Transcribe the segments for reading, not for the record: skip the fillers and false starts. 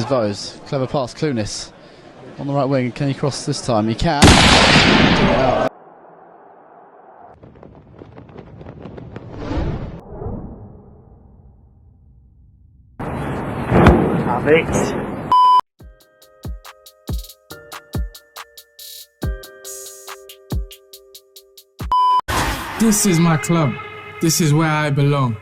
crosses Vose. Clever pass, Clunis. On the right wing, can he cross this time? He can. Have it. This is my club. This is where I belong.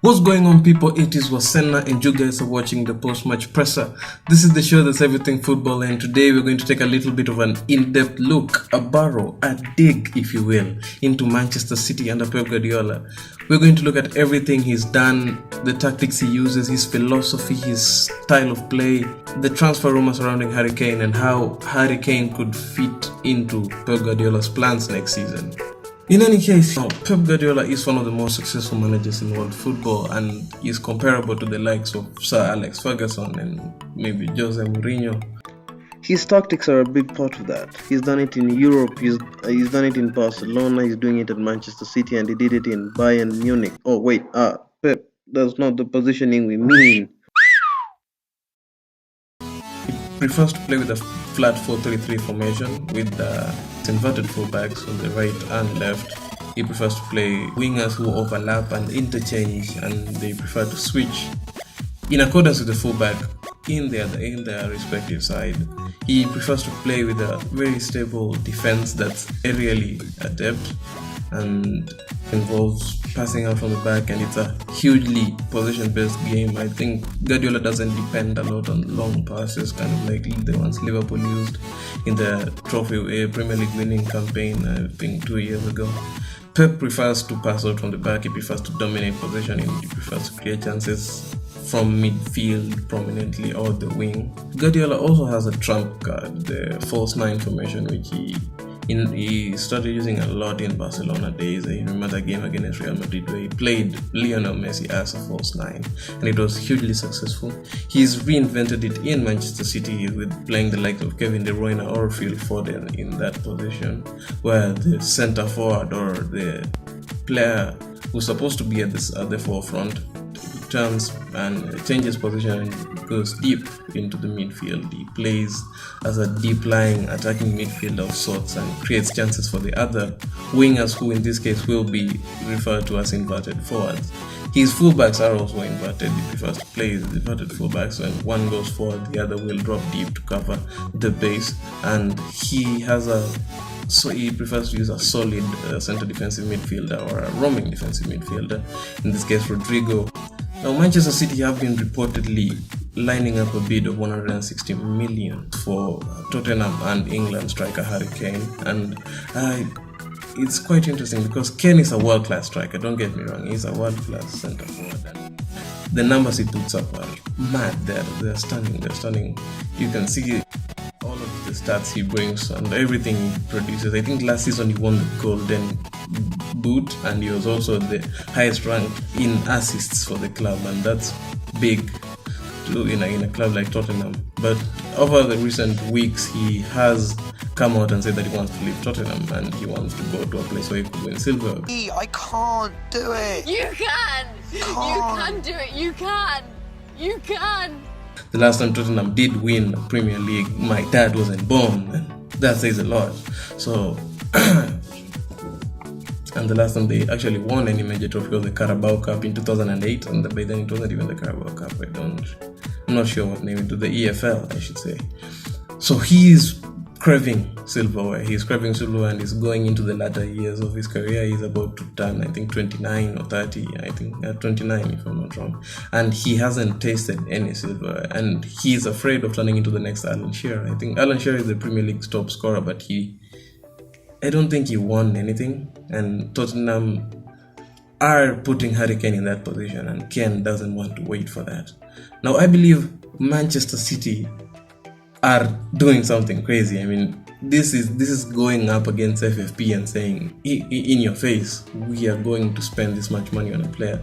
What's going on, people? It is Wasenna and you guys are watching the post-match presser. This is the show that's everything football, and today we're going to take a little bit of an in-depth look, a burrow, a dig if you will, into Manchester City under Pep Guardiola. We're going to look at everything he's done, the tactics he uses, his philosophy, his style of play, the transfer rumor surrounding Harry Kane, and how Harry Kane could fit into Pep Guardiola's plans next season. In any case, Pep Guardiola is one of the most successful managers in world football and is comparable to the likes of Sir Alex Ferguson and maybe Jose Mourinho. His tactics are a big part of that. He's done it in Europe, he's done it in Barcelona, he's doing it at Manchester City, and he did it in Bayern Munich. Oh wait, Pep, that's not the positioning we mean. He prefers to play with a flat 4-3-3 formation with inverted fullbacks on the right and left. He prefers to play wingers who overlap and interchange, and they prefer to switch in accordance with the fullback in their respective side. He prefers to play with a very stable defense that's aerially adept and involves passing out from the back, and it's a hugely possession-based game. I think Guardiola doesn't depend a lot on long passes, kind of like the ones Liverpool used in the Premier League winning campaign, I think 2 years ago. Pep prefers to pass out from the back, he prefers to dominate possession, and he prefers to create chances from midfield prominently or the wing. Guardiola also has a trump card, the false nine formation, which he started using a lot in Barcelona days. I remember that game against Real Madrid where he played Lionel Messi as a false nine, and it was hugely successful. He's reinvented it in Manchester City with playing the likes of Kevin De Bruyne or Phil Foden in that position, where the centre forward or the player who's supposed to be at the forefront turns and changes position and goes deep into the midfield. He plays as a deep-lying attacking midfielder of sorts and creates chances for the other wingers, who in this case will be referred to as inverted forwards. His fullbacks are also inverted. He prefers to play with inverted fullbacks. When one goes forward, the other will drop deep to cover the base, and he prefers to use a solid centre defensive midfielder or a roaming defensive midfielder, in this case Rodrigo. Now, Manchester City have been reportedly lining up a bid of 160 million for Tottenham and England striker Harry Kane, and it's quite interesting because Kane is a world-class striker, don't get me wrong, he's a world-class centre forward, and the numbers he puts up are mad. They're stunning. You can see all of the stats he brings and everything he produces. I think last season he won the Golden Boot, and he was also the highest ranked in assists for the club, and that's big too in a club like Tottenham. But over the recent weeks, he has come out and said that he wants to leave Tottenham and he wants to go to a place where he could win silver. I can't do it. You can. You can do it. You can. The last time Tottenham did win a Premier League, my dad wasn't born, and that says a lot. So and the last time they actually won any major trophy was the Carabao Cup in 2008, and by then it wasn't even the Carabao Cup. I'm not sure what name it was, the EFL, I should say. So he's craving silverware. He's craving silverware, and he's going into the latter years of his career. He's about to turn, I think, 29 or 30. I think 29, if I'm not wrong. And he hasn't tasted any silverware, and he's afraid of turning into the next Alan Shearer. I think Alan Shearer is the Premier League's top scorer, but I don't think he won anything, and Tottenham are putting Harry Kane in that position, and Kane doesn't want to wait for that. Now, I believe Manchester City are doing something crazy. I mean, this is going up against FFP and saying, in your face, we are going to spend this much money on a player.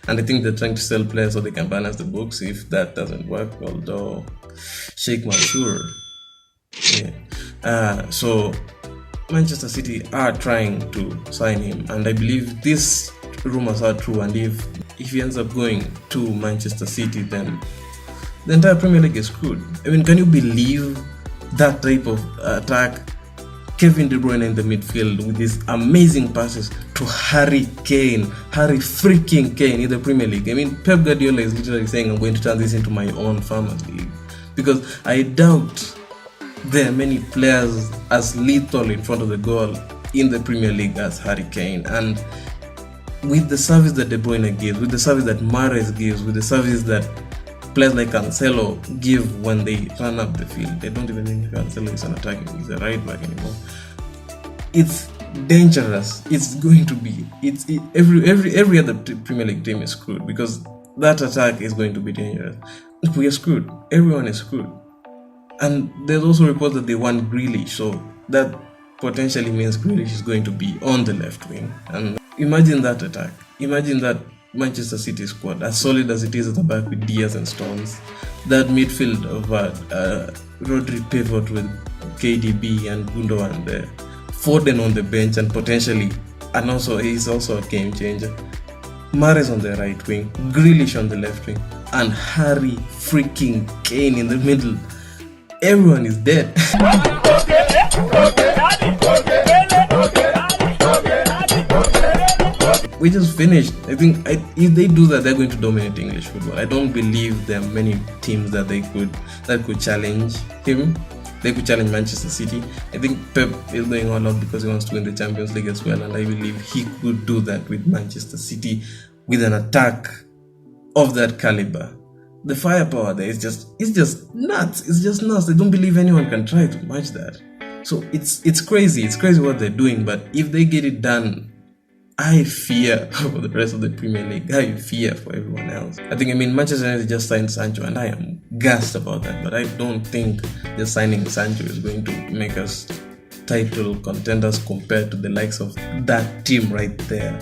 And I think they're trying to sell players so they can balance the books. If that doesn't work, although Sheikh Mansour, so Manchester City are trying to sign him, and I believe this rumors are true, and if he ends up going to Manchester City, then the entire Premier League is screwed. I mean, can you believe that type of attack? Kevin De Bruyne in the midfield with his amazing passes to Harry freaking Kane in the Premier League. I mean, Pep Guardiola is literally saying, I'm going to turn this into my own farmers league, because I doubt there are many players as lethal in front of the goal in the Premier League as Harry Kane. And with the service that De Bruyne gives, with the service that Mahrez gives, with the service that players like Cancelo give when they run up the field, they don't even think Cancelo is an attacking, he's a right back anymore. It's dangerous. It's going to be. Every other Premier League team is screwed, because that attack is going to be dangerous. We are screwed. Everyone is screwed. And there's also reports that they want Grealish, so that potentially means Grealish is going to be on the left wing. And imagine that attack. Imagine that Manchester City squad, as solid as it is at the back with Diaz and Stones. That midfield of Rodri pivot with KDB and Gundogan there. Foden on the bench and potentially, and also he's also a game changer. Mahrez on the right wing, Grealish on the left wing, and Harry freaking Kane in the middle. Everyone is dead. We just finished. I think if they do that, they're going to dominate English football. I don't believe there are many teams that could challenge him. They could challenge Manchester City. I think Pep is going all out because he wants to win the Champions League as well, and I believe he could do that with Manchester City with an attack of that caliber. The firepower there is just nuts. It's just nuts. I don't believe anyone can try to match that. So it's crazy. It's crazy what they're doing. But if they get it done, I fear for the rest of the Premier League. I fear for everyone else. Manchester United just signed Sancho, and I am gassed about that. But I don't think just signing Sancho is going to make us title contenders compared to the likes of that team right there.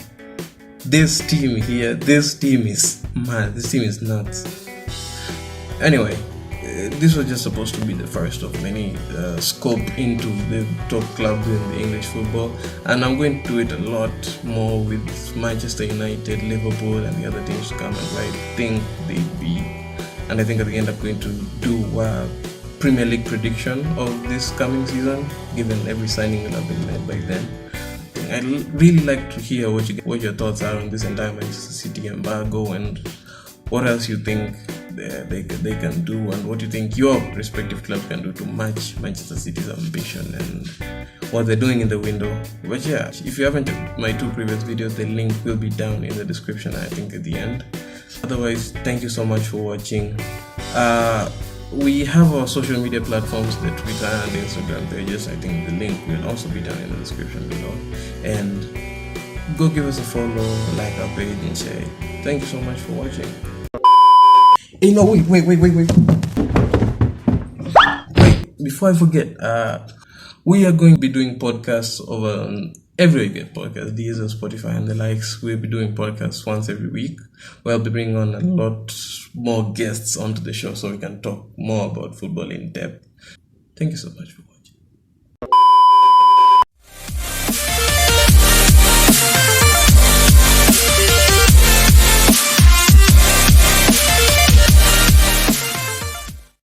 This team here, this team is mad. This team is nuts. Anyway, this was just supposed to be the first of many scope into the top clubs in the English football, and I'm going to do it a lot more with Manchester United, Liverpool, and the other teams to come, and where I think they'd be. And I think at the end I'm going to do a Premier League prediction of this coming season, given every signing that have been made by then. I'd really like to hear what your thoughts are on this entire Manchester City embargo, and what else you think they can do, and what you think your respective club can do to match Manchester City's ambition and what they're doing in the window. But yeah, if you haven't checked my two previous videos, the link will be down in the description, I think at the end. Otherwise, thank you so much for watching. We have our social media platforms, the Twitter and the Instagram pages. I think the link will also be down in the description below. And go give us a follow, like our page, and share. Thank you so much for watching. Hey, no, wait. Before I forget, we are going to be doing podcasts over on every good podcast, Deezer, Spotify, and the likes. We'll be doing podcasts once every week. We'll be bringing on a lot more guests onto the show so we can talk more about football in depth. Thank you so much for